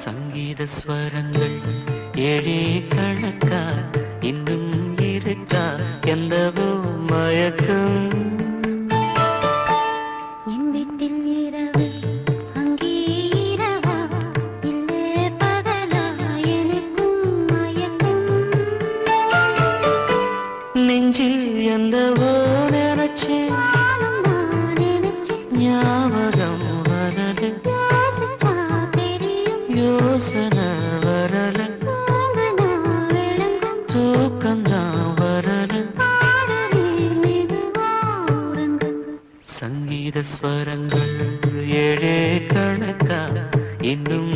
சங்கீத ஸ்வரங்கள் ஏழே கணக்கா இன்னும் இருக்கா என்னவோ மயக்கம் என் வீட்டில் இரவு அங்கே இரவா இல்லே பகலா எனக்கும் மயக்கம் நெஞ்சில் என்னவோ நினைச்சேன் ஞாபகம் வரது யோசனை வரல தூக்கம்தான் வரல சங்கீத ஸ்வரங்கள் ஏழே கணக்கா இன்னும்